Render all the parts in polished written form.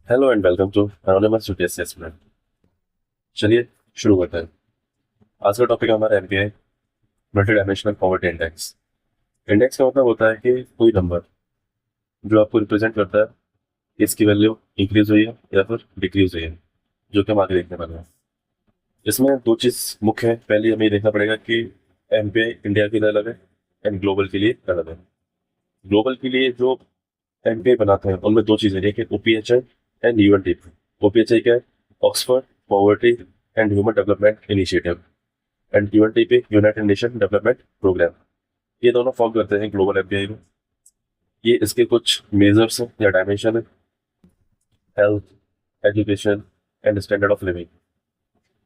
Hello and welcome to anonymous UPSC aspirant. चलिए शुरू करते हैं। आज का टॉपिक है हमारा MPI, multidimensional poverty index. Index का मतलब होता है कि कोई नंबर जो आपको रिप्रेजेंट करता है कि इसकी वैल्यू इंक्रीज हुई है या फिर डिक्रीज हुई है, जो कि हम आगे देखने वाले हैं। इसमें दो चीज़ मुख्य है। पहले हमें ये देखना पड़ेगा कि एमपीआई इंडिया के लिए अलग है एंड ग्लोबल के लिए अलग है। ग्लोबल के लिए जो एमपीआई बनाते हैं उनमें दो चीज़ें, एक है ओपीएचआई एंड यूएनडीपी। ओपीएचआई क्या है? Oxford poverty and human development initiative, and UNDP United Nation development programme. ये दोनों फॉर्म करते हैं ग्लोबल एपीआई को। ये इसके कुछ मेजर्स हैं या डायमेंशन है: health, education and standard of living.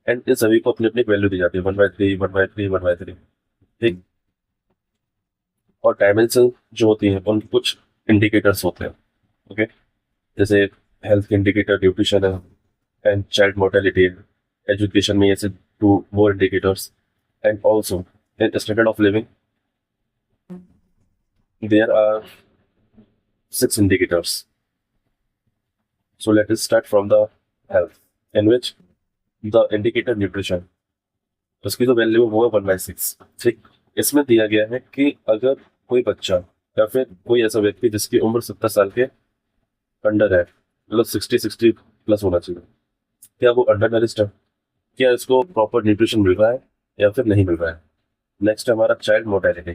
And in सभी को अपनी अपनी वैल्यू दी जाती है, 1/3 1/3 1/3। ठीक। और डायमेंशन जो होती हैं उनके कुछ इंडिकेटर्स होते हैं। ओके। जैसे हेल्थ इंडिकेटर न्यूट्रिशन है एंड चाइल्ड मोर्टेलिटी है। एजुकेशन में ऐसे two more indicators, and also in standard of living there are 6 indicators. So let us start from the health, in which the indicator nutrition, उसकी जो value है वो है 1/6। ठीक। इसमें दिया गया है कि अगर कोई बच्चा या फिर कोई ऐसा व्यक्ति जिसकी उम्र 70 साल के अंडर है, मतलब 60 प्लस होना चाहिए, क्या वो अंडर नरिश्ड है? क्या इसको प्रॉपर न्यूट्रिशन मिल रहा है या फिर नहीं मिल रहा है? नेक्स्ट है हमारा चाइल्ड मोर्टेलिटी।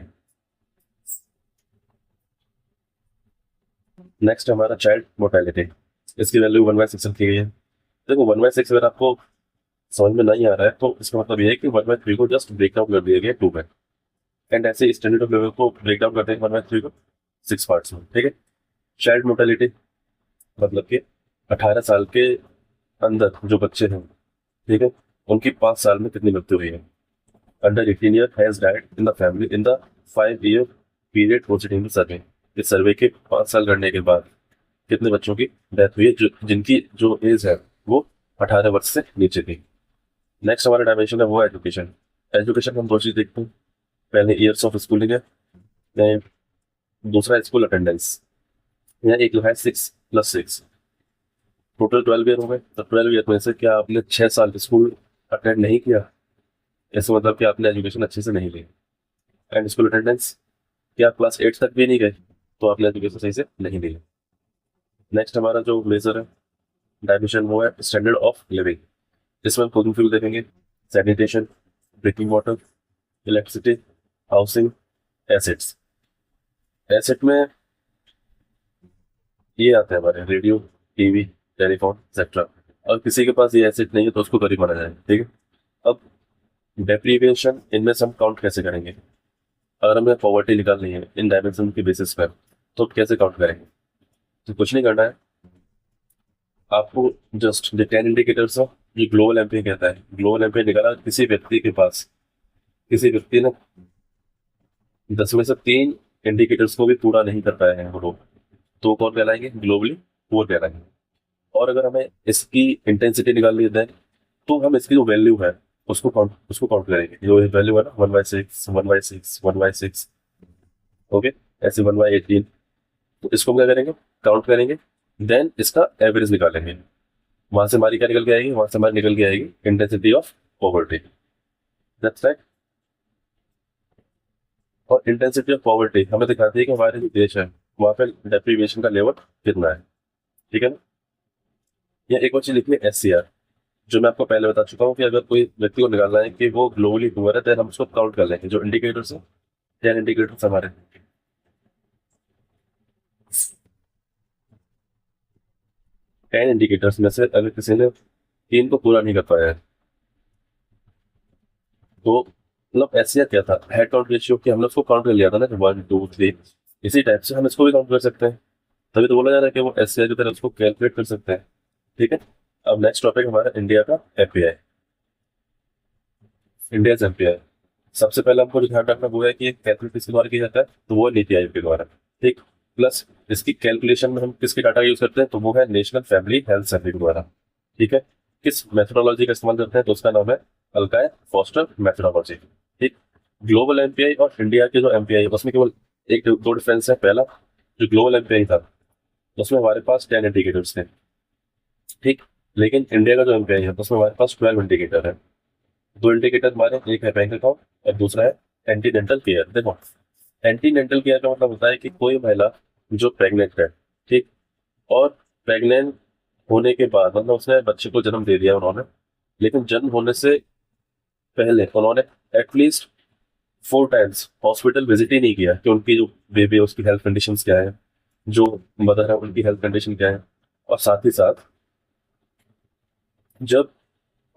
नेक्स्ट हमारा चाइल्ड मोर्टेलिटी, इसकी वैल्यू 1/6 रखी गई है। देखो 1/6 अगर आपको समझ में नहीं आ रहा है तो इसका मतलब ये है कि 1/3 को जस्ट ब्रेक डाउन कर दिया गया 2 में। एंड ऐसे स्टैंडर्ड ऑफ लेवल को ब्रेक डाउन करते हैं 1/3 को 6 पार्ट्स में। ठीक है। चाइल्ड मोर्टेलिटी मतलब कि 18 साल के अंदर जो बच्चे हैं, ठीक है, उनकी 5 साल में कितनी मृत्यु हुई है? Under 18 year has died in the family in the 5 year period proceeding the survey. इस सर्वे के 5 साल करने के बाद कितने बच्चों की डेथ हुई है जिनकी जो एज है वो 18 वर्ष से नीचे थी। नेक्स्ट हमारा डायमेंशन है वो एजुकेशन। एजुकेशन में हम दो चीज देखते हैं। पहले ईयर्स ऑफ स्कूलिंग है, या दूसरा स्कूल अटेंडेंस। या एक है 6+6, टोटल 12 ईयर हो गए। तो 12 ईयर में से क्या आपने 6 साल स्कूल अटेंड नहीं किया, इसका मतलब कि आपने एजुकेशन अच्छे से नहीं ली। एंड स्कूल अटेंडेंस, क्या आप क्लास 8 तक भी नहीं गए तो आपने एजुकेशन सही से नहीं ली। नेक्स्ट हमारा जो मेजर है डायमेंशन वो है स्टैंडर्ड ऑफ लिविंग। इसमें हम फूड फ्यूल देखेंगे, sanitation, drinking water, electricity, housing, assets. Asset में ये आते हैं हमारे रेडियो, टीवी, टेलीफोन एक्सेट्रा। और किसी के पास ये एसेट नहीं है तो उसको गरीब माना जाए। ठीक है। अब डेप्रीविएशन इनमें से हम काउंट कैसे करेंगे? अगर हमें पॉवर्टी निकालनी है इन डायमेंशन के बेसिस पर तो कैसे काउंट करेंगे? तो कुछ नहीं करना है आपको, जस्ट द 10 इंडिकेटर्स ऑफ ये ग्लोबल एमपी कहता है। ग्लोबल एमपी निकाला किसी व्यक्ति के पास, किसी व्यक्ति ने 10 में से 3 इंडिकेटर्स को भी पूरा नहीं कर पाए हैं वो लोग, तो कौन कहलाएंगे? ग्लोबली पुअर कहलाएंगे। और अगर हमें इसकी इंटेंसिटी निकालनी है तो हम इसकी जो वैल्यू है उसको काउंट करेंगे। जो वैल्यू है ना 1/6 1/6 1/6, ओके, ऐसे 1/18। तो इसको हम क्या करेंगे? काउंट करेंगे, देन इसका एवरेज निकालेंगे। वहां से हमारी क्या निकल के आएगी? वहां से हमारी निकल के आएगी intensity of poverty. That's right. और इंटेंसिटी ऑफ पॉवर्टी हमें दिखाती है कि हमारे जो देश है वहां पे डेप्रीविएशन का लेवल कितना है। ठीक है ना। या एक और चीज लिखिए SCR, जो मैं आपको पहले बता चुका हूँ कि अगर कोई व्यक्ति को निकालना है कि वो ग्लोबली पुअर है तो हम उसको काउंट कर लेंगे। जो इंडिकेटर्स है, 10 इंडिकेटर्स हमारे, 10 इंडिकेटर्स में से अगर किसी ने 3 को पूरा नहीं कर पाया है तो मतलब SCR क्या था? हेड काउंट रेशियो, कि हमने उसको काउंट कर लिया था ना 1 2 3। इसी टाइप से हम इसको भी काउंट कर सकते हैं। तभी तो बोला जा रहा है कि वो SCR की तरह उसको कैलकुलेट कर सकते हैं। ठीक है। अब नेक्स्ट टॉपिक हमारा इंडिया का एपीआई, इंडिया एमपीआई। सबसे पहले हमको जो ध्यान रखना वो है कि ये कैलकुलेट किसके द्वारा किया जाता है, तो वो है नीति आयोग के द्वारा। ठीक। प्लस इसकी कैलकुलेशन में हम किसकी डाटा यूज करते हैं, तो वो है नेशनल फैमिली हेल्थ सर्वे के द्वारा। ठीक है। किस मेथोडोलॉजी का इस्तेमाल करते हैं, तो उसका नाम है अल्काय फॉस्टर मेथोडोलॉजी। ठीक। ग्लोबल एमपीआई और इंडिया के जो एमपीआई उसमें केवल एक दो डिफरेंस है। पहला, जो ग्लोबल एमपीआई था उसमें हमारे पास 10 इंडिकेटर्स थे, ठीक। लेकिन इंडिया का जो एमपीआई है उसमें हमारे पास 12 इंडिकेटर है। दो इंडिकेटर हमारे, एक है बैंक अकाउंट और दूसरा है एंटीनेंटल केयर। देखो, एंटीनेंटल केयर का मतलब होता है कि कोई महिला जो प्रेग्नेंट है, ठीक, और प्रेग्नेंट होने के बाद मतलब उसने बच्चे को जन्म दे दिया उन्होंने, लेकिन जन्म होने से पहले उन्होंने एटलीस्ट 4 टाइम्स हॉस्पिटल विजिट ही नहीं किया कि उनकी जो बेबी है उसकी हेल्थ कंडीशंस क्या है, जो मदर है उनकी हेल्थ कंडीशन क्या है। और साथ ही साथ जब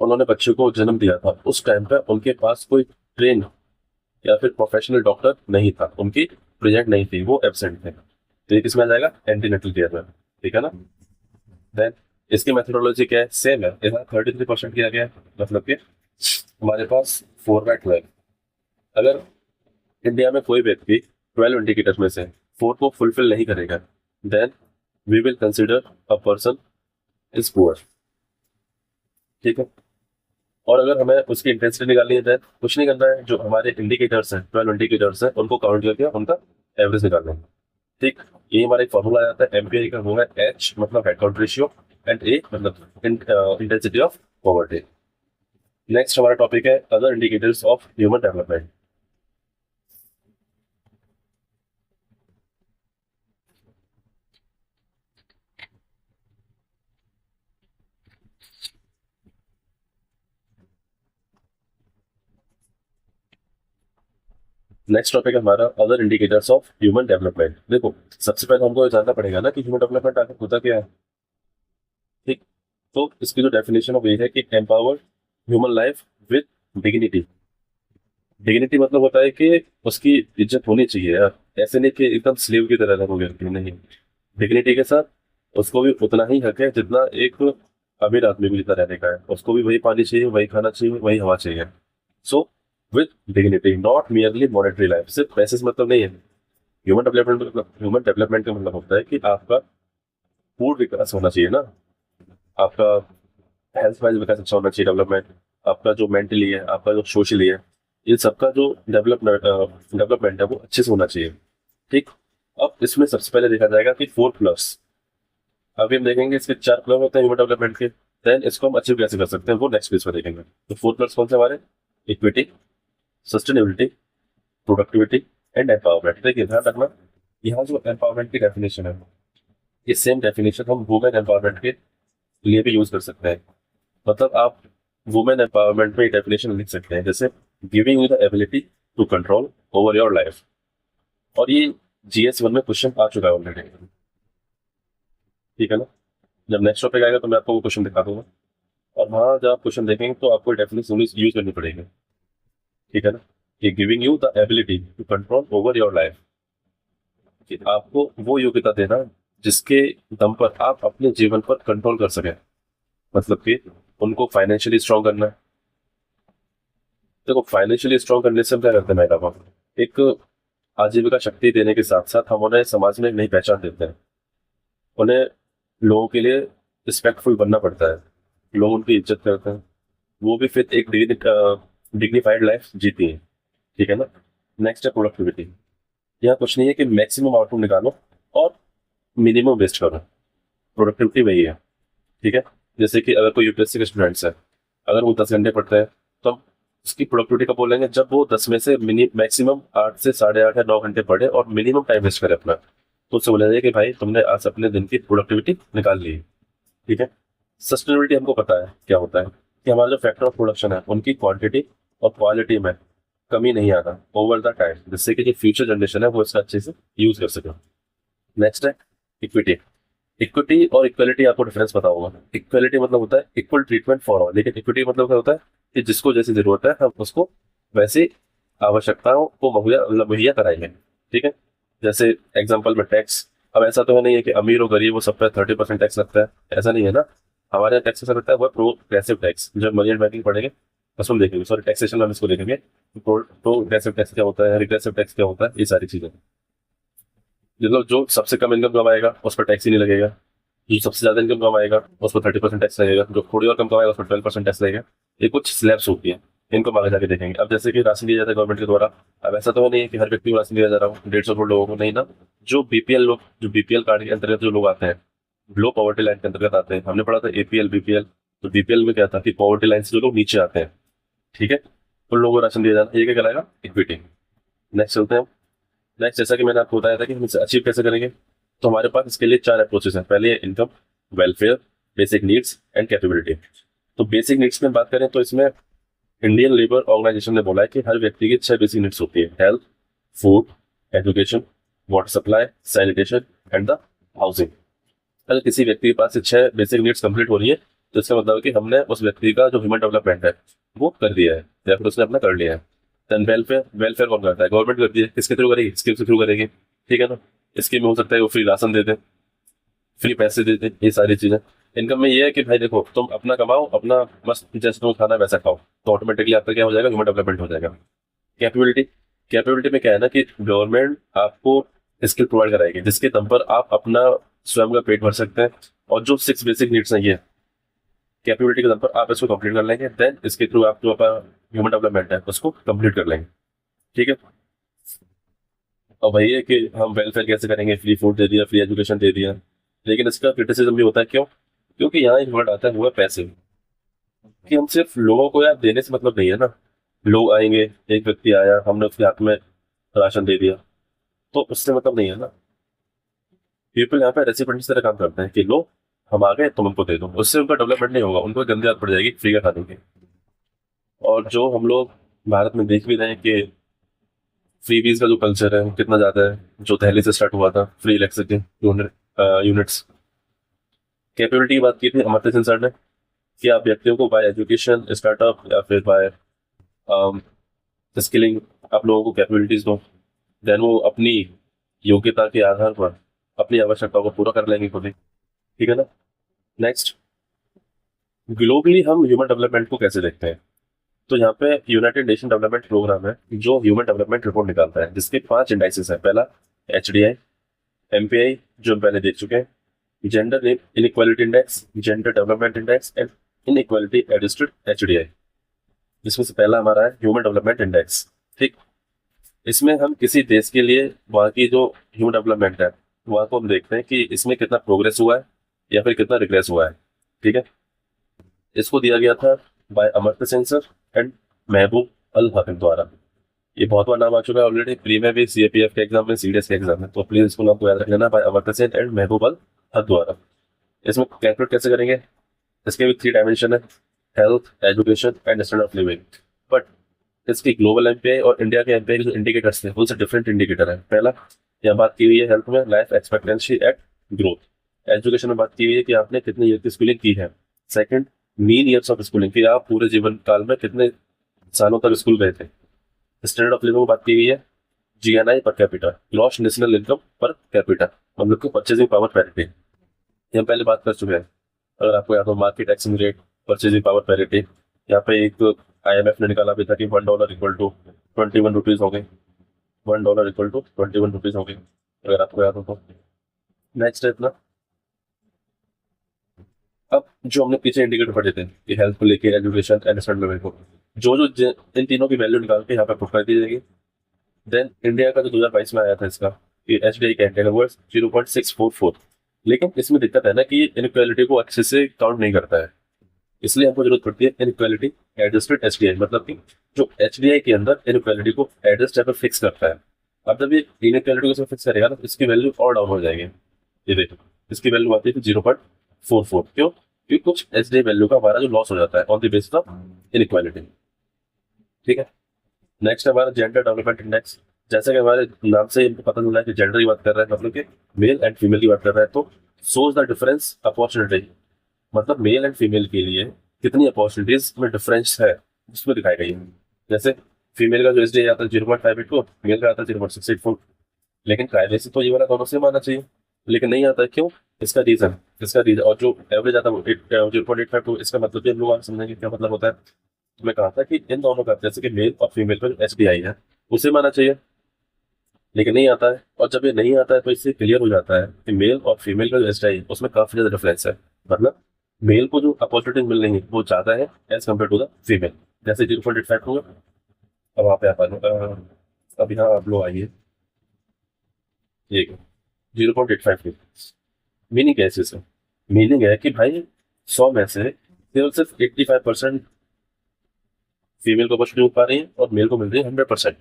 उन्होंने बच्चे को जन्म दिया था उस टाइम पे उनके पास कोई ट्रेन या फिर प्रोफेशनल डॉक्टर नहीं था, उनकी प्रेजेंट नहीं थी, वो एब्सेंट थे। तो ये किसमें आ जाएगा? एंटीनेटल केयर में। ठीक है ना? देन इसकी मेथोडोलॉजी क्या है? सेम है। इसमें 33% किया गया है, मतलब कि हमारे पास फॉर्मेट में अगर इंडिया में कोई व्यक्ति 12 इंडिकेटर्स में से 4 को फुलफिल नहीं करेगा, then we will consider a person is poor. ठीक है। और अगर हमें उसकी इंटेंसिटी निकालनी है, देन कुछ नहीं करना है, जो हमारे इंडिकेटर्स हैं 12 इंडिकेटर्स हैं उनको काउंट करके उनका एवरेज निकालना है। ठीक। ये हमारा एक फॉर्मूला आ जाता है एमपीआई का, वो है एच मतलब हेड काउंट रेशियो एंड ए मतलब इंटेंसिटी ऑफ पॉवर्टी। नेक्स्ट हमारा टॉपिक है other indicators of human development. Next topic है हमारा other indicators of human development. देखो, सबसे पहले हमको ये जानना पड़ेगा ना कि ह्यूमन डेवलपमेंट आखिर होता क्या है। ठीक। तो इसकी जो डेफिनेशन है वो ये है कि empowered human life with dignity. Dignity मतलब होता है कि उसकी इज्जत होनी चाहिए यार, ऐसे नहीं कि एकदम स्लेव की तरह रहोगे, नहीं। डिग्निटी के साथ उसको भी उतना ही हक है जितना एक अमीर आदमी को जितना रहने का है, उसको भी वही पानी चाहिए, वही खाना चाहिए, वही हवा चाहिए। So with dignity, not merely monetary life. सिर्फ पैसे से मतलब नहीं है। ह्यूमन डेवलपमेंट का मतलब होता है कि आपका पूर्ण विकास होना चाहिए ना, आपका हेल्थ वाइज विकास अच्छा होना चाहिए, डेवलपमेंट आपका जो मेंटली है, आपका जो सोशली है, इन सबका जो डेवलपमेंट है वो अच्छे से होना चाहिए। ठीक। अब इसमें सबसे पहले देखा जाएगा कि 4 प्लस। अभी हम देखेंगे इसके 4 प्लस होते हैं ह्यूमन डेवलपमेंट के, देन इसको हम अचीव कैसे कर सकते हैं वो नेक्स्ट पेज पर देखेंगे। तो 4 प्लस कौन से हमारे? Equity, sustainability, productivity and empowerment. देखिए ध्यान रखना, यहाँ जो एम्पावरमेंट की डेफिनेशन है, ये सेम डेफिनेशन हम वुमेन एम्पावरमेंट के लिए भी यूज कर सकते हैं। मतलब आप वुमेन एम्पावरमेंट में डेफिनेशन लिख सकते हैं, जैसे giving you the ability to control over your life. और ये GS1 में क्वेश्चन आ चुका है ऑलरेडी। ठीक है ना? जब नेक्स्ट टॉपिक आएगा तो मैं आपको वो क्वेश्चन दिखा दूंगा, और वहाँ जब आप क्वेश्चन देखेंगे तो आपको डेफिनेशन यूज करनी पड़ेगी। ठीक है ना? कि giving you the ability to control over your life, कि आपको वो योग्यता देना जिसके दम पर आप अपने जीवन पर कंट्रोल कर सकें। मतलब कि उनको फाइनेंशियली स्ट्रांग करना है। देखो, फाइनेंशियली स्ट्रांग करने से हम क्या करते हैं, महिला को एक आजीविका शक्ति देने के साथ साथ हम उन्हें समाज में एक नई पहचान देते हैं। उन्हें लोगों के लिए रिस्पेक्टफुल बनना पड़ता है, लोग उनकी इज्जत करते हैं, वो भी फिर एक डिग्निफाइड लाइफ जीती है। ठीक है ना? नेक्स्ट है प्रोडक्टिविटी। यहाँ कुछ नहीं है कि मैक्सिमम आउटपुट निकालो और मिनिमम वेस्ट करो, प्रोडक्टिविटी वही है। ठीक है। जैसे कि अगर कोई यूपीएससी के स्टूडेंट्स है, अगर वो 10 घंटे पढ़ते हैं तो हम उसकी प्रोडक्टिविटी कब बोलेंगे? जब वो 10 में से मैक्सिमम 8 से 8.5 या 9 घंटे पढ़े और मिनिमम टाइम वेस्ट करे अपना, तो उससे बोला जाए कि भाई तुमने आज अपने दिन की प्रोडक्टिविटी निकाल ली है। ठीक है। सस्टेनेबिलिटी हमको पता है क्या होता है, कि हमारा जो फैक्टर ऑफ प्रोडक्शन है उनकी क्वांटिटी और क्वालिटी में कमी नहीं आना ओवर द टाइम, जिससे कि जो फ्यूचर जनरेशन है वो इसका अच्छे से यूज कर सके। नेक्स्ट है इक्विटी। इक्विटी और इक्वलिटी आपको डिफरेंस पता होगा। इक्वलिटी मतलब होता है इक्वल ट्रीटमेंट फॉर ऑल, लेकिन इक्विटी मतलब क्या होता है कि जिसको जैसी जरूरत है हम उसको वैसी आवश्यकताओं को मुहैया कराएंगे। ठीक है। जैसे एग्जांपल में टैक्स, अब ऐसा तो है नहीं है कि अमीर और गरीब वो सब पे 30% टैक्स लगता है, ऐसा नहीं है ना। हमारे यहाँ टैक्स ऐसा लगता है वो प्रोग्रेसिव टैक्स। जब मनी एंड बैंकिंग पढ़ेंगे उसमें देखेंगे, सॉरी टैक्सेशन में हम इसको देखेंगे, प्रोग्रेसिव टैक्स क्या होता है, रिग्रेसिव टैक्स क्या होता है, ये सारी चीजें। मतलब जो सबसे कम इनकम कमाएगा उस पर टैक्स ही नहीं लगेगा, जो सबसे ज्यादा इनकम कमाएगा उस पर 30% टैक्स लगेगा, जो थोड़ी और कम कमाएगा उस पर 12% टैक्स लगेगा। ये कुछ स्लैब्स होती है, इनको हम आगे जाके देखेंगे। अब जैसे कि राशन दिया जाता है गवर्नमेंट के द्वारा, अब ऐसा तो है नहीं है कि हर व्यक्ति को राशन दिया जा रहा हो, 150 करोड़ लोगों को नहीं ना। जो बीपीएल लोग, जो बीपीएल कार्ड के अंतर्गत जो लोग आते हैं लो पॉवर्टी लाइन के अंतर्गत आते हैं। हमने पढ़ा था एपीएल बीपीएल। तो बीपीएल में क्या था कि पॉवर्टी लाइन से जो लोग नीचे आते हैं, ठीक है, उन लोगों को राशन दिया जाना, ये क्या कहलाएगा, इक्विटी। नेक्स्ट चलते हैं। नेक्स्ट, जैसा कि मैंने आपको बताया था कि हम इसे अचीव कैसे करेंगे, तो हमारे पास इसके लिए 4 अप्रोचेस हैं। पहले income, welfare, basic needs and capability. तो बेसिक नीड्स में बात करें तो इसमें इंडियन लेबर ऑर्गेनाइजेशन ने बोला है कि हर व्यक्ति की 6 बेसिक नीड्स होती है: health, food, education, water supply, sanitation and the housing. अगर किसी व्यक्ति के पास से 6 बेसिक नीड्स कंप्लीट हो रही है तो इसका मतलब है कि हमने उस व्यक्ति का जो ह्यूमन डेवलपमेंट है वो कर दिया है, या फिर उसने अपना कर लिया है। देन वेलफेयर, वेलफेयर कौन करता है, गवर्नमेंट करती है। किसके थ्रू करेगी, स्कीम से थ्रू करेगी, ठीक है ना। स्कीम में हो सकता है वो फ्री राशन दे दे, फ्री पैसे दे दे, ये सारी चीजें। इनकम में ये है कि भाई देखो, तुम अपना कमाओ, अपना मस्त जैसे तुम खाना वैसा खाओ, तो ऑटोमेटिकली आपका क्या हो जाएगा, ह्यूमन डेवलपमेंट हो जाएगा। कैपेबिलिटी, कैपेबिलिटी में क्या है ना कि गवर्नमेंट आपको स्किल प्रोवाइड कराएगी जिसके दम पर आप अपना स्वयं का पेट भर सकते हैं। और जो 6 बेसिक नीड्स हैं ये कैपेबिलिटी के दम पर आप इसको कंप्लीट कर लेंगे, देन इसके थ्रू आप जो अपना ह्यूमन डेवलपमेंट है उसको कंप्लीट कर लेंगे, ठीक है। और वही है कि हम वेलफेयर कैसे करेंगे, फ्री फूड दे दिया, फ्री एजुकेशन दे दिया, लेकिन इसका क्रिटिसिज्म भी होता है। क्यों? क्योंकि यहाँ एक वर्ड आता है, वो है पैसे। कि हम सिर्फ लोगों को यार देने से मतलब नहीं है ना। लोग आएंगे, एक व्यक्ति आया, हमने उसके हाथ में राशन दे दिया, तो उससे मतलब नहीं है ना। पीपल यहाँ पे रेसिपिएंट्स तरह काम करते हैं कि लो, हम आ गए, तुम उनको दे दो। उससे उनका डेवलपमेंट नहीं होगा, उनको गंदी आदत पड़ जाएगी फ्री का खाने की। और जो हम लोग भारत में देख भी रहे हैं कि फ्रीबीज का जो कल्चर है वो कितना ज्यादा है, जो दिल्ली से स्टार्ट हुआ था, फ्री इलेक्ट्रिसिटी यूनिट्स। कैपेबिलिटी की बात की थी अमर्त्य सेन सर ने कि आप व्यक्तियों को बाय एजुकेशन, स्टार्टअप या फिर बाय स्किलिंग आप लोगों को कैपेबिलिटीज दो, देन वो अपनी योग्यता के आधार पर अपनी आवश्यकताओं को पूरा कर लेंगे खुद ही, ठीक है ना। नेक्स्ट, ग्लोबली हम ह्यूमन डेवलपमेंट को कैसे देखते हैं, तो यहाँ पे यूनाइटेड नेशन डेवलपमेंट प्रोग्राम है जो ह्यूमन डेवलपमेंट रिपोर्ट निकालता है, जिसके 5 इंडाइसेस है। पहला HDI, MPI जो हम पहले देख चुके हैं, gender inequality index, gender development index and inequality adjusted HDI। जिसमें से पहला हमारा है ह्यूमन डेवलपमेंट इंडेक्स, ठीक। इसमें हम किसी देश के लिए वहाँ की जो ह्यूमन डेवलपमेंट है वहाँ को हम देखते हैं कि इसमें कितना प्रोग्रेस हुआ है या फिर कितना रिग्रेस हुआ है, ठीक है। इसको दिया गया था by Amartya Sen sir and Mahbub ul हक द्वारा। ये बहुत बार नाम आ चुका है ऑलरेडी, प्री में भी, CAPF के एग्जाम में, CDS के एग्जाम में, तो प्लीज इसको नाम को याद रख लेना, बाय अमर्त्य सेन एंड महबूब अल हक द्वारा। इसमें कैलकुलेट कैसे करेंगे, इसके भी 3 डायमेंशन है: health, education and standard of living. But इसकी ग्लोबल MPI और इंडिया के MPI के जो इंडिकेटर्स थे उनसे डिफरेंट इंडिकेटर है। पहला, यहाँ बात की हुई है हेल्थ में life expectancy at growth. Education में बात की हुई है कि आपने कितने ईयर की स्कूलिंग की है। Second, mean years of schooling, कि आप पूरे जीवन काल में कितने सालों तक स्कूल गए थे। स्टैंडर्ड ऑफ लिविंग में बात की गई है GNI per capita, gross national income per capita, मतलब कि परचेजिंग पावर पैरिटी। ये हम पहले बात कर चुके हैं। अगर आपको याद हो, market exchange rate, purchasing power parity. यहाँ पे एक IMF ने निकाला भी था कि $1 इक्वल टू 21 रुपीज हो गई, $1 इक्वल टू 21 रुपीज हो गई, अगर आपको याद हो तो। नेक्स्ट है अपना, अब जो हमने पीछे इंडिकेटर पढ़े थे कि हेल्थ को लेके, एजुकेशन एंड स्टैंडर्ड लिविंग को, इन तीनों की वैल्यू निकाल के यहाँ पे पुट कर दी जाएगी। देन इंडिया का जो 2022 में आया था इसका, कि HDI कैंटेन वो 0.644, लेकिन इसमें दिक्कत है ना कि इनइक्वालिटी को अच्छे से काउंट नहीं करता है। इसलिए हमको जरूरत पड़ती है इनइक्वालिटी एडजस्टेड HDI, मतलब कि जो HDI के अंदर इनइक्वालिटी को एडजस्ट या फिर फिक्स करता है। अब जब ये इनइक्वालिटी को इसमें फिक्स करेगा ना, तो इसकी वैल्यू और डाउन हो जाएगी। ये देखो, इसकी वैल्यू आती है 0.44। क्यों? क्योंकि कुछ HDI वैल्यू का हमारा जो लॉस हो जाता है on the basis of inequality, ठीक है। नेक्स्ट है हमारा जेंडर डेवलपमेंट इंडेक्स। जैसे कि हमारे नाम से हमको पता चल रहा है कि जेंडर की बात कर रहा है, मतलब कि मेल एंड फीमेल की बात कर रहा है, तो सोज द डिफरेंस अपॉर्चुनिटी, मतलब मेल एंड फीमेल के लिए कितनी अपॉर्चुनिटीज में डिफरेंस है उसमें दिखाई गई है। जैसे फीमेल का जो HDI आता है 0.582, मेल का आता है 0.684। लेकिन कायदे से तो ये वाला दोनों सेम आना चाहिए, लेकिन नहीं आता है। क्यों? इसका रीजन और जो एवरेज आता है 0.852, इसका मतलब भी हम लोग समझेंगे क्या मतलब होता है। तो मैं कहा था कि इन दोनों का, जैसे कि मेल और फीमेल का जो HDI है उसे माना चाहिए, लेकिन नहीं आता है। और जब ये नहीं आता है तो इससे क्लियर हो जाता है कि मेल और फीमेल का जो HDI है उसमें काफी ज्यादा डिफरेंस है। मतलब मेल को जो अपॉर्चुनिटीज मिल रही है वो ज्यादा है as compared to the female. जैसे 0.85 होगा, अब वहाँ पे आप अब यहाँ आप लोग आइए, ये 0.85 मीनिंग क्या है इससे, मीनिंग है कि भाई 100 में से केवल सिर्फ 85% फीमेल को अपॉर्चुनिटी मिल पा रही है और मेल को मिल रही है 100%।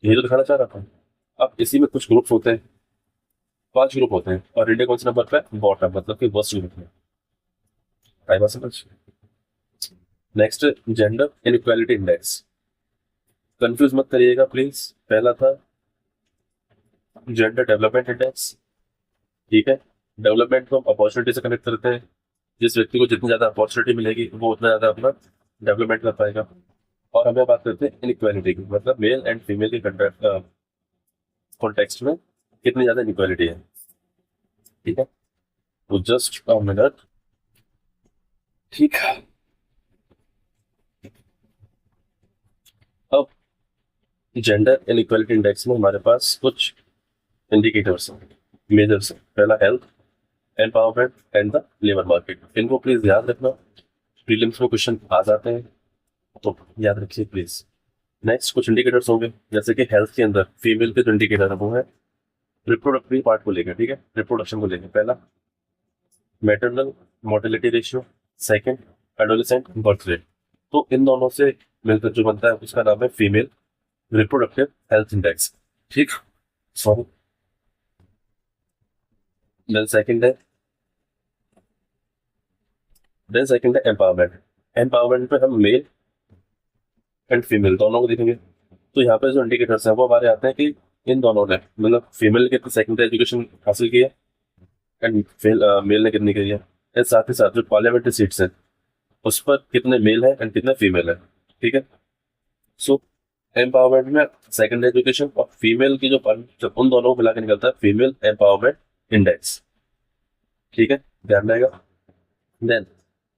यही तो दिखाना चाह रहा था। अब इसी में कुछ ग्रुप्स होते हैं, 5 ग्रुप होते हैं, और इंडिया कौन से नंबर पे? बॉटम, मतलब कि वर्स्ट ग्रुप में। आई बात समझ? Next, gender inequality index. Confuse मत करिएगा प्लीज। पहला था जेंडर डेवलपमेंट इंडेक्स। ठीक है, डेवलपमेंट को हम अपॉर्चुनिटी से कनेक्ट करते हैं। जिस व्यक्ति को जितनी ज्यादा अपॉर्चुनिटी मिलेगी वो उतना ज्यादा अपना डेवलपमेंट कर पाएगा। और हमें बात करते हैं इनइक्वालिटी की, मतलब मेल एंड फीमेल के कॉन्टेक्स्ट में कितनी ज्यादा इनइक्वालिटी है। ठीक है, तो जस्ट अ मिनट। ठीक है, अब जेंडर इनइक्वालिटी इंडेक्स में हमारे पास कुछ इंडिकेटर्स हैं, मेजर्स हैं। पहला health, empowerment and the labour market. इनको प्लीज याद रखना, प्रीलिम्स में क्वेश्चन आ जाते हैं, तो याद रखिए प्लीज। नेक्स्ट कुछ इंडिकेटर्स होंगे, जैसे कि हेल्थ के अंदर फीमेल के जो इंडिकेटर है वो है रिप्रोडक्टिव पार्ट को लेकर। ठीक है, रिप्रोडक्शन को लेकर। पहला maternal mortality ratio, second adolescent birth rate. तो इन दोनों से मिलकर जो बनता है उसका नाम है फीमेल रिप्रोडक्टिव हेल्थ इंडेक्स। ठीक, सॉरी। देन सेकंड है एम्पावरमेंट। एम्पावरमेंट में हम मेल एंड फीमेल दोनों को देखेंगे। तो यहाँ पे जो इंडिकेटर्स हैं वो हमारे आते हैं कि इन दोनों ने, मतलब फीमेल ने कितनी सेकेंडरी एजुकेशन हासिल की है एंड मेल ने कितनी की है। एंड साथ ही साथ जो पार्लियामेंट्री सीट्स हैं उस पर कितने मेल है एंड कितने फीमेल है। ठीक है, सो एम्पावरमेंट में सेकेंडरी एजुकेशन और फीमेल की जब उन दोनों को मिला के निकलता है फीमेल एम्पावरमेंट इंडेक्स। ठीक है, ध्यान रहेगा। देन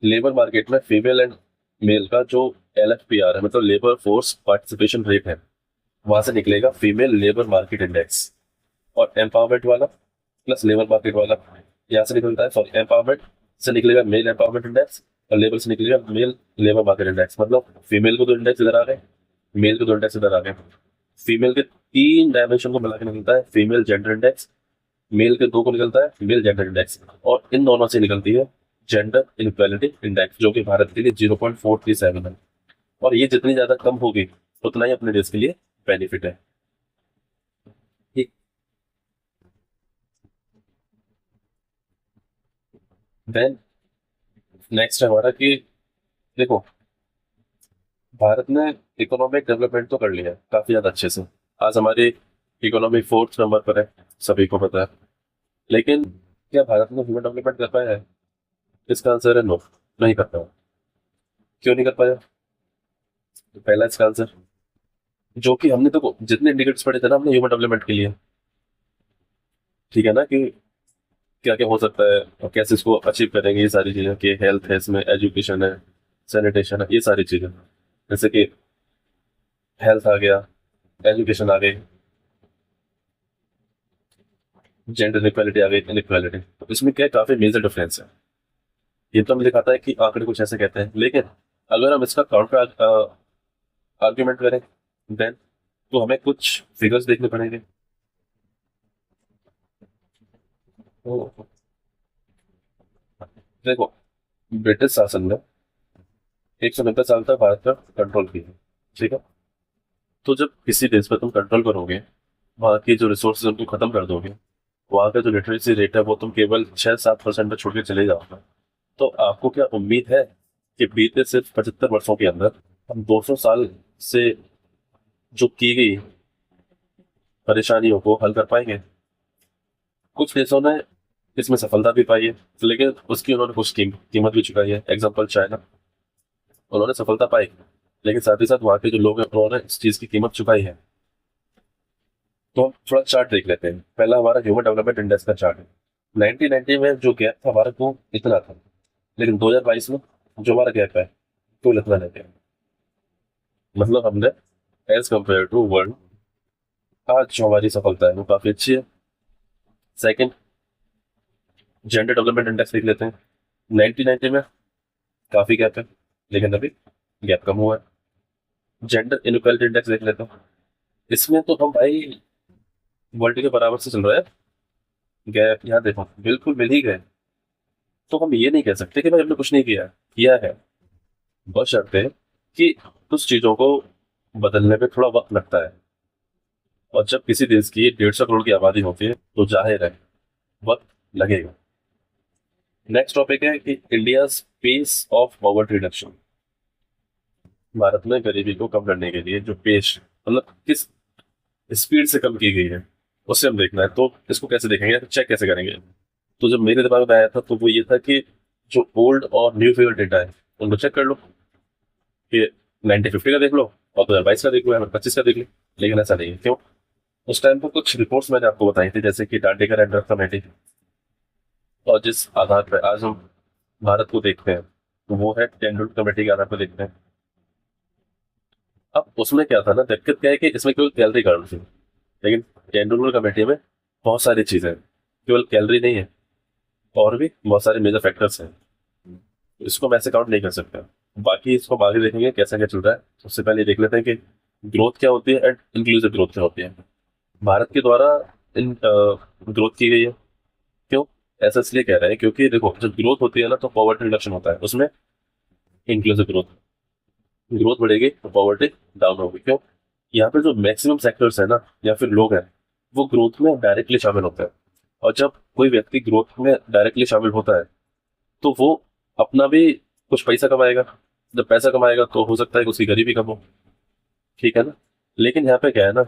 लेबर मार्केट में फीमेल एंड मेल का जो LFPR है, मतलब लेबर फोर्स पार्टिसिपेशन रेट है, वहां से निकलेगा फीमेल लेबर मार्केट इंडेक्स। और एम्पावरमेंट वाला प्लस लेबर मार्केट वाला यहाँ से निकलता है, सॉरी, एम्पावरमेंट से निकलेगा मेल एम्पावरमेंट इंडेक्स और लेबर से निकलेगा मेल लेबर मार्केट इंडेक्स। मतलब फीमेल को 2 इंडेक्स इधर आ गए, मेल को 2 इंडेक्स इधर आ गए। फीमेल के 3 डायमेंशन को मिला के निकलता है फीमेल जेंडर इंडेक्स, मेल के 2 को निकलता है मेल जेंडर इंडेक्स, और इन दोनों से निकलती है जेंडर इनइक्वालिटी इंडेक्स, जो कि भारत के लिए 0.437 है। और ये जितनी ज्यादा कम होगी उतना ही अपने देश के लिए बेनिफिट है। ठीक। देन नेक्स्ट है हमारा कि देखो, भारत ने इकोनॉमिक डेवलपमेंट तो कर लिया है काफी ज्यादा अच्छे से। आज हमारी इकोनॉमी 4th नंबर पर है, सभी को पता है। लेकिन क्या भारत ने ह्यूमन डेवलपमेंट कर पाया है? इसका आंसर है नो, नहीं कर पाया। क्यों नहीं कर पाया? तो पहला इसका आंसर, जो कि हमने तो जितने इंडिकेटर्स पढ़े थे ना हमने ह्यूमन डेवलपमेंट के लिए, ठीक है ना, कि क्या क्या हो सकता है और कैसे इसको अचीव करेंगे, ये सारी चीजें, कि हेल्थ है इसमें, एजुकेशन है, सैनिटेशन है, ये सारी चीजें। जैसे कि हेल्थ आ गया, एजुकेशन आ गई, जेंडर इनइक्वालिटी आ गई, इनइक्वालिटी। तो इसमें क्या है, काफी मेजर डिफरेंस है। ये तो हमें दिखाता है कि आंकड़े कुछ ऐसे कहते हैं, लेकिन अगर हम इसका काउंटर आर्ग्यूमेंट करें देन तो हमें कुछ फिगर्स देखने पड़ेंगे। तो देखो, ब्रिटिश शासन ने 190 साल तक भारत पर कंट्रोल किया। ठीक है, तो जब किसी देश पर तुम कंट्रोल करोगे, वहाँ की जो रिसोर्सेज तुम खत्म कर दोगे, वहाँ का जो लिटरेसी रेट है वो तुम केवल 6-7% पे छोड़ के चले जाओगे, तो आपको क्या उम्मीद है कि बीते सिर्फ 75 वर्षों के अंदर हम 200 साल से जो की गई परेशानियों को हल कर पाएंगे? कुछ देशों ने इसमें सफलता भी पाई है, लेकिन उसकी उन्होंने कुछ कीमत भी चुकाई है। एग्जाम्पल चाइना, उन्होंने सफलता पाई, लेकिन साथ ही साथ वहाँ के जो लोग हैं उन्होंने इस चीज की कीमत चुकाई है। तो हम थोड़ा चार्ट देख लेते हैं। पहला हमारा ह्यूमन डेवलपमेंट इंडेक्स का चार्ट है। 1990 में जो गैप था भारत को इतना था, लेकिन 2022 में जो हमारा गैप है तो इतना रह गया। मतलब हमने एज कम्पेयर टू वर्ल्ड आज जो हमारी सफलता है वो काफी अच्छी है। सेकंड, जेंडर डेवलपमेंट इंडेक्स देख लेते हैं। 1990 में काफी गैप है, लेकिन अभी गैप कम हुआ है। जेंडर इनइक्वालिटी इंडेक्स देख लेते हैं। इसमें तो हम भाई वर्ल्ड के बराबर से चल रहा है। गैप यहाँ देखो बिल्कुल मिल ही गए। तो हम ये नहीं कह सकते कि भाई हमने कुछ नहीं किया किया है। बशर्ते कि कुछ चीजों को बदलने में थोड़ा वक्त लगता है, और जब किसी देश की 150 करोड़ की आबादी होती है तो जाहिर है वक्त लगेगा। नेक्स्ट टॉपिक है कि India pace of poverty reduction. Bharat में गरीबी को कम करने के लिए जो पेश मतलब किस स्पीड से कम की गई है उससे हम देखना है। तो इसको कैसे देखेंगे, चेक कैसे करेंगे? तो जब मेरे दिमाग में आया था तो वो ये था कि जो ओल्ड और न्यू फिगर डेटा है उनको चेक कर लो कि 1950 का देख लो और 2022 का देख लो या 25 का देख लो। लेकिन ऐसा नहीं है, क्यों? उस टाइम पर कुछ रिपोर्ट्स मैंने आपको बताई थी, जैसे कि डांडेकर एंड ड्रग कमेटी, और जिस आधार पर आज हम भारत को देखते हैं तो वो है तेंदुलकर कमेटी के आधार पर देखते हैं। अब उसमें क्या था ना, दिक्कत क्या है कि इसमें केवल कैलोरी काउंट थी, लेकिन तेंदुलकर कमेटी में बहुत सारी चीजें हैं, केवल कैलोरी नहीं है, और भी बहुत सारे मेजर फैक्टर्स हैं। इसको हम ऐसे काउंट नहीं कर सकते। बाकी इसको हम आगे देखेंगे कैसा क्या चल रहा है। सबसे पहले देख लेते हैं कि ग्रोथ क्या होती है एंड इंक्लूसिव ग्रोथ क्या होती है। भारत के द्वारा इन ग्रोथ की गई है। क्यों ऐसा इसलिए कह रहे हैं क्योंकि देखो, जब ग्रोथ होती है ना तो पॉवर्टी रिडक्शन होता है, उसमें इंक्लूसिव ग्रोथ, ग्रोथ बढ़ेगी तो पॉवर्टी डाउन होगी। क्यों? यहाँ पे जो मैक्सिमम सेक्टर्स है ना या फिर लोग हैं वो ग्रोथ में डायरेक्टली शामिल होते हैं, और जब कोई व्यक्ति ग्रोथ में डायरेक्टली शामिल होता है तो वो अपना भी कुछ पैसा कमाएगा। जब पैसा कमाएगा तो हो सकता है कि उसकी गरीबी कम हो, ठीक है ना। लेकिन यहाँ पे क्या है ना,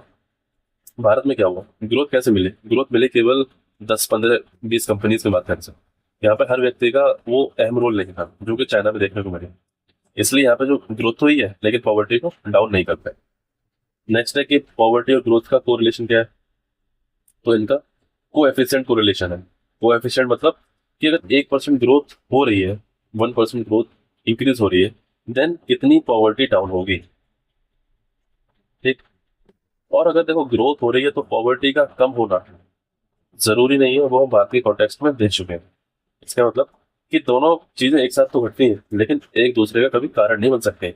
भारत में क्या हुआ, ग्रोथ कैसे मिली? ग्रोथ मिली केवल 10 15 20 कंपनीज के माध्यम से। यहाँ पे हर व्यक्ति का वो अहम रोल नहीं था, जो कि चाइना में देखने को मिले। इसलिए यहाँ पे जो ग्रोथ हुई है लेकिन पॉवर्टी को डाउन नहीं कर पाए। नेक्स्ट है कि पॉवर्टी और ग्रोथ का कोरिलेशन क्या है। तो इनका कोएफिशिएंट कोरिलेशन है। कोएफिशिएंट मतलब कि अगर 1% ग्रोथ हो रही है, 1% ग्रोथ इंक्रीज हो रही है, देन कितनी पॉवर्टी डाउन होगी, ठीक। और अगर देखो ग्रोथ हो रही है तो पॉवर्टी का कम होना जरूरी नहीं है, वो हम बात के कॉन्टेक्स्ट में देख चुके हैं। इसका मतलब कि दोनों चीजें एक साथ तो घटती हैं लेकिन एक दूसरे का कभी कारण नहीं बन सकते।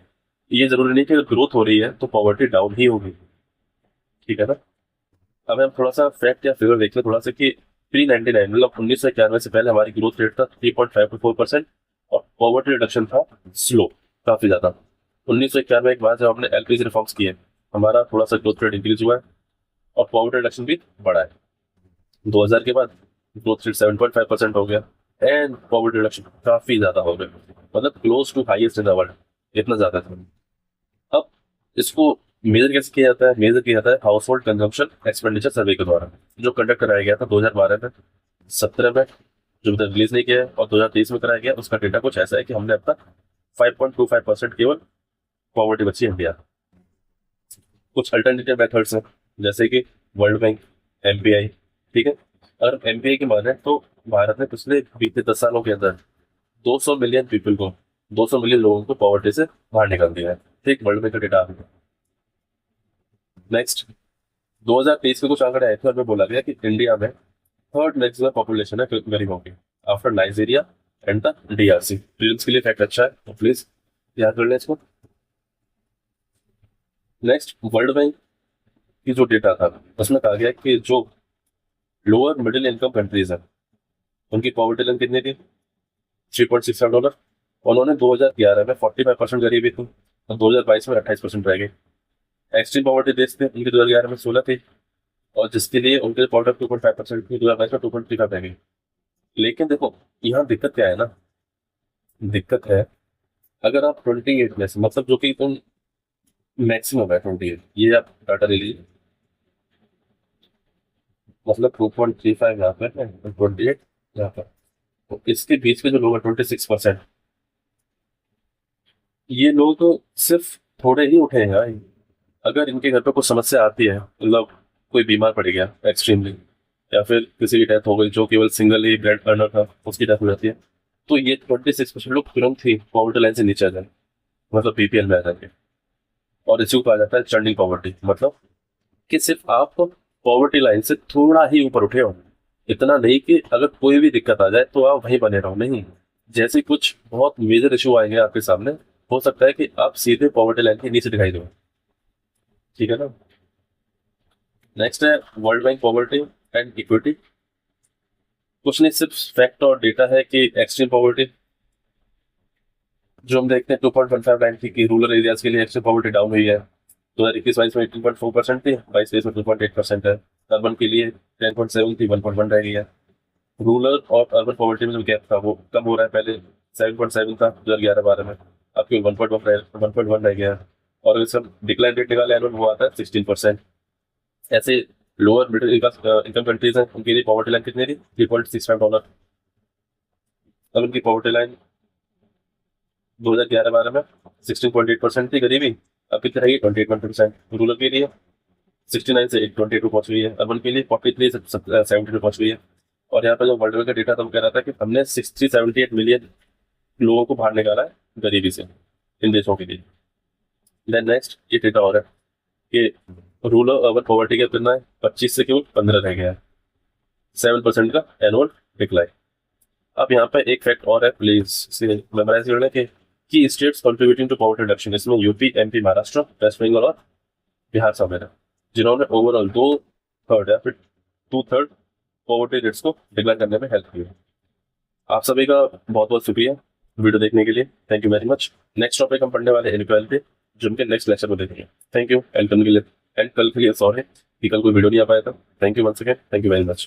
ये जरूरी नहीं कि अगर ग्रोथ हो रही है तो पॉवर्टी डाउन ही होगी, ठीक है ना। अब हम थोड़ा सा फैक्ट या फिगर देखते हैं थोड़ा सा कि प्री 99 मतलब 1991 से पहले हमारी ग्रोथ रेट था 3.5 to 4%, और पॉवर्टी रिडक्शन था स्लो, काफी ज्यादा। 1991 के बाद जब हमने एलपीजी रिफॉर्म्स किए हमारा थोड़ा सा ग्रोथ रेट इंक्रीज हुआ है और पॉवर्टी रिडक्शन भी बढ़ा है। 2000 के बाद ग्रोथ रेट 7.5% हो गया एंड पॉवर्टी रिडक्शन काफी ज्यादा हो गया, मतलब close to highest in the world, इतना ज्यादा था। अब इसको मेजर कैसे किया जाता है? मेजर किया जाता है हाउस होल्ड कंजम्पशन एक्सपेंडिचर सर्वे के द्वारा, जो कंडक्ट कराया गया था 2012 में, 17 में जो अभी तक रिलीज नहीं किया है, और 2023 में कराया गया। उसका डेटा कुछ ऐसा है कि हमने अब तक 5.25% केवल पॉवर्टी बची है इंडिया। कुछ अल्टरनेटिव मेथड्स हैं जैसे कि वर्ल्ड बैंक, एमपीआई, ठीक है। अगर एमपीआई की माने तो भारत ने पिछले बीते 10 सालों के अंदर 200 मिलियन पीपल को, 200 मिलियन लोगों को पॉवर्टी से बाहर निकाल दिया है, ठीक। वर्ल्ड बैंक का डेटा आ गया। नेक्स्ट 2023 में कुछ आंकड़े आए थे और में बोला गया कि इंडिया में थर्ड मैक्सिमम पॉपुलेशन है गरीबों की, after Nigeria and the DRC. Prelims के लिए फैक्ट अच्छा है तो प्लीज याद कर लें इसको। नेक्स्ट वर्ल्ड बैंक की जो डेटा था उसमें कहा गया कि जो लोअर मिडिल इनकम कंट्रीज है उनकी पॉवर्टी लाइन कितनी थी? $3.67। उन्होंने 2011 में 45% गरीबी थी और 2022 में 28% रह गई। एक्सट्रीम पॉवर्टी देश थे उनकी 2011 में 16 थी, और जिसके लिए उनके पॉवर्टी 2.5% थी 2022 में 2.35 रह गई। लेकिन देखो यहाँ दिक्कत क्या है ना, दिक्कत है अगर आप 28 में से, मतलब जो कि तुम मैक्सिमम है 28, ये आप डाटा ले लीजिए, मतलब 2.35 यहाँ पर है, 28 यहाँ पर, तो इसके बीच के जो लोग हैं 26%, ये लोग तो सिर्फ थोड़े ही उठे हैं यार। अगर इनके घर पे कुछ समस्या आती है, मतलब कोई बीमार पड़ गया एक्सट्रीमली, या फिर किसी की डेथ हो गई, जो केवल सिंगल ही ब्रेड अर्नर था उसकी डेथ हो जाती है, तो ये 26% लोग तुरंत ही पॉवर्टी लाइन से नीचे आ जाए, मतलब बीपीएल में आ जाएंगे। और इसी को कहा जाता है चर्निंग पॉवर्टी, मतलब कि सिर्फ आप पॉवर्टी लाइन से थोड़ा ही ऊपर उठे हो, इतना नहीं कि अगर कोई भी दिक्कत आ जाए तो आप वहीं बने रहो, नहीं। जैसे कुछ बहुत मेजर इशू आएंगे आपके सामने, हो सकता है कि आप सीधे पॉवर्टी लाइन के नीचे दिखाई दो, ठीक है ना। नेक्स्ट है world bank poverty and equity. कुछ नहीं, सिर्फ फैक्ट और डेटा है कि एक्सट्रीम पॉवर्टी जो हम देखते हैं 2.15 लाइन थी कि रूरल एरियाज के लिए एक्सट्रीम पॉवर्टी डाउन हुई है। 2021-22 में 18.4% थी, 22-23 में 2.8% है। अर्बन के लिए 10.7 थी, 1.1 रह गई है। रूरल और अर्बन पॉवर्टी में जो गैप था वो कम हो रहा है, पहले 7.7 था 2011-12 में, अब केवल 1.1 रह गया है। और इसका डिक्लाइन रेट निकाले एनुअल वो आता है 16%। ऐसे लोअर मिडिल इनकम कंट्रीज हैं, उनके लिए पॉवर्टी लाइन कितनी थी? $3.65। अब उनकी पॉवर्टी लाइन 2011-12 में 16.8% थी गरीबी, अब कितनी रहेगी? 28%। रूरल के लिए 69 से 22 पहुंच गई है, अर्बन के लिए 43 से 72 पहुंच गई है। और यहाँ पर जो वर्ल्ड बैंक का डेटा था वो कह रहा था कि हमने 78 मिलियन लोगों को बाहर निकाला है गरीबी से इन देशों के लिए। देन नेक्स्ट ये डेटा और है कि रूरल अर्बन पॉवर्टी का कितना है? 25 से केवल 15 रह गया है, 7% का एनुअल डिक्लाइन। अब यहाँ पे एक फैक्ट और है, प्लीज मेमोराइज कर लें कि states contributing to poverty reduction, इसमें यूपी, एमपी, महाराष्ट्र, वेस्ट बंगाल और बिहार शामिल है, जिन्होंने ओवरऑल 2/3 या फिर 2/3 पॉवर्टी रेट्स को डिक्लाइन करने में हेल्प की है। आप सभी का बहुत बहुत शुक्रिया वीडियो देखने के लिए। Thank you very much. Next topic हम पढ़ने वाले इनइक्वालिटी, जो उनके नेक्स्ट लेक्चर में देखेंगे। थैंक यू एंड कल के लिए सॉरी कि कल कोई वीडियो नहीं आ पाया था। Thank you once again, thank you very much.